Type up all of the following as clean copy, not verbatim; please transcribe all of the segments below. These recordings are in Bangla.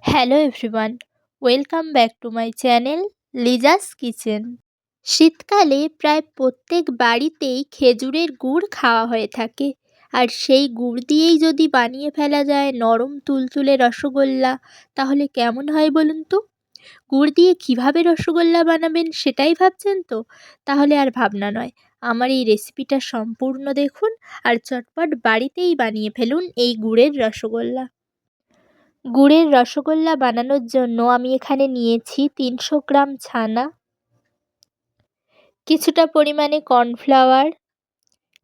Hello everyone, welcome back to my channel Liza's kitchen. শীতকালে প্রায় প্রত্যেক বাড়িতেই খেজুরের গুড় খাওয়া হয়ে থাকে। আর সেই গুড় দিয়েই যদি বানিয়ে ফেলা যায় নরম তুলতুলে রসগোল্লা, তাহলে কেমন হয় বলুন তো? গুড় দিয়ে কিভাবে রসগোল্লা বানাবেন সেটাই ভাবছেন তো? তাহলে আর ভাবনা নয়, আমার এই রেসিপিটা সম্পূর্ণ দেখুন আর চটপট বাড়িতেই বানিয়ে ফেলুন এই গুড়ের রসগোল্লা। গুড়ের রসগোল্লা বানানোর জন্য আমি এখানে নিয়েছি 300 গ্রাম ছানা, কিছুটা পরিমাণে কর্নফ্লাওয়ার,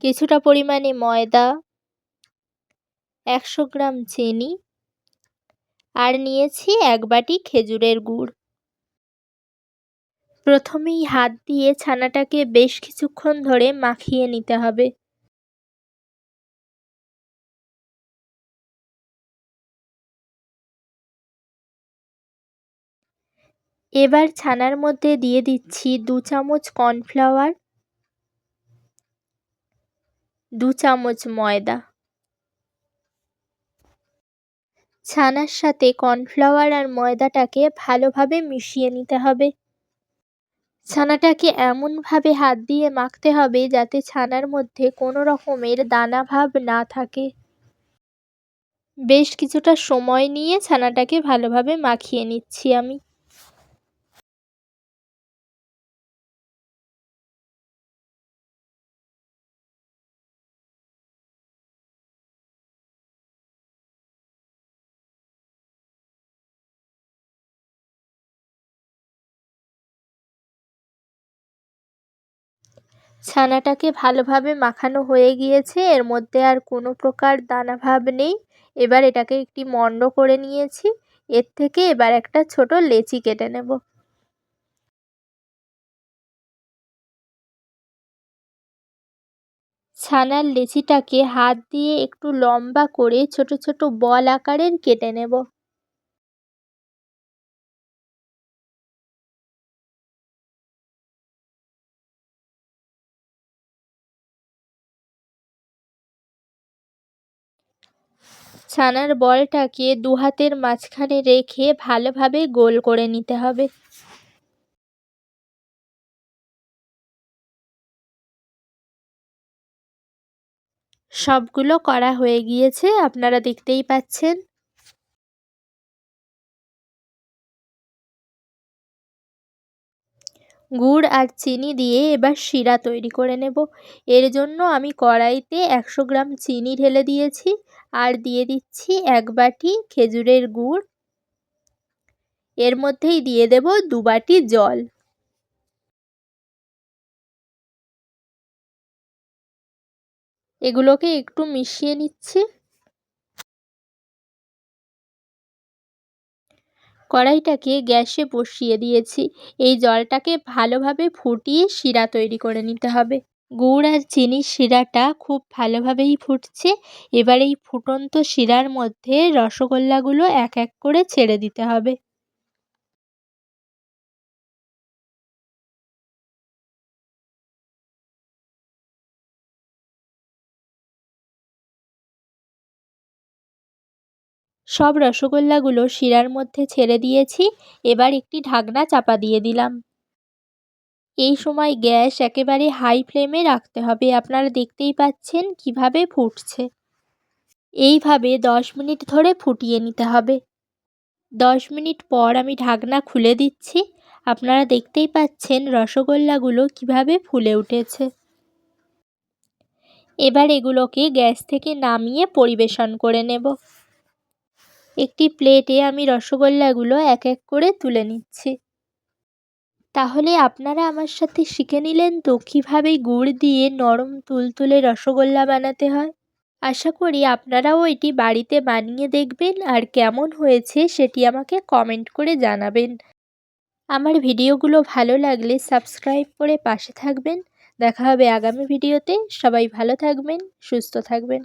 কিছুটা পরিমাণে ময়দা, 100 গ্রাম চিনি আর নিয়েছি 1 বাটি খেজুরের গুড়। প্রথমেই হাত দিয়ে ছানাটাকে বেশ কিছুক্ষণ ধরে মাখিয়ে নিতে হবে। এবার ছানার মধ্যে দিয়ে দিচ্ছি 2 চামচ কর্নফ্লাওয়ার, 2 চামচ ময়দা। ছানার সাথে কর্নফ্লাওয়ার আর ময়দাটাকে ভালোভাবে মিশিয়ে নিতে হবে। ছানাটাকে এমনভাবে হাত দিয়ে মাখতে হবে যাতে ছানার মধ্যে কোনো রকমের দানা ভাব না থাকে। বেশ কিছুটা সময় নিয়ে ছানাটাকে ভালোভাবে মাখিয়ে নিচ্ছি আমি। ছানাটাকে ভালোভাবে মাখানো হয়ে গিয়েছে, এর মধ্যে আর কোনো প্রকার দানা ভাব নেই। এবার এটাকে একটি মণ্ড করে নিয়েছি। এর থেকে এবার একটা ছোট লেচি কেটে নেব। ছানার লেচিটাকে হাত দিয়ে একটু লম্বা করে ছোট ছোট বল আকারের কেটে নেব। ছানার বলটাকে 2 হাতের মাঝখানে রেখে ভালোভাবে গোল করে নিতে হবে। সবগুলো করা হয়ে গিয়েছে, আপনারা দেখতেই পাচ্ছেন। গুড় আর চিনি দিয়ে এবার শিরা তৈরি করে নেব। এর জন্য আমি কড়াইতে 100 গ্রাম চিনি ঢেলে দিয়েছি আর দিয়ে দিচ্ছি 1 বাটি খেজুরের গুড়। এর মধ্যেই দিয়ে দেব 2 বাটি জল। এগুলোকে একটু মিশিয়ে নিচ্ছি। কড়াইটাকে গ্যাসে বসিয়ে দিয়েছি। এই জলটাকে ভালোভাবে ফুটিয়ে শিরা তৈরি করে নিতে হবে। গুড় আর চিনির শিরাটা খুব ভালোভাবেই ফুটছে। এবার এই ফুটন্ত শিরার মধ্যে রসগোল্লাগুলো এক এক করে ছেড়ে দিতে হবে। সব রসগোল্লাগুলো শিরার মধ্যে ছেড়ে দিয়েছি। এবার একটি ঢাকনা চাপা দিয়ে দিলাম। এই সময় গ্যাস একেবারে হাই ফ্লেমে রাখতে হবে। আপনারা দেখতেই পাচ্ছেন কিভাবে ফুটছে। এইভাবে 10 মিনিট ধরে ফুটিয়ে নিতে হবে। 10 মিনিট পর আমি ঢাকনা খুলে দিচ্ছি। আপনারা দেখতেই পাচ্ছেন রসগোল্লাগুলো কিভাবে ফুলে উঠেছে। এবার এগুলোকে গ্যাস থেকে নামিয়ে পরিবেশন করে নেব। একটি প্লেটে আমি রসগোল্লাগুলো এক এক করে তুলে নিচ্ছি। তাহলে আপনারা আমার সাথে শিখে নিলেন তো কিভাবে গুড় দিয়ে নরম তুলতুলে রসগোল্লা বানাতে হয়। আশা করি আপনারাও এটি বাড়িতে বানিয়ে দেখবেন আর কেমন হয়েছে সেটি আমাকে কমেন্ট করে জানাবেন। আমার ভিডিওগুলো ভালো লাগলে সাবস্ক্রাইব করে পাশে থাকবেন। দেখা হবে আগামী ভিডিওতে। সবাই ভালো থাকবেন, সুস্থ থাকবেন।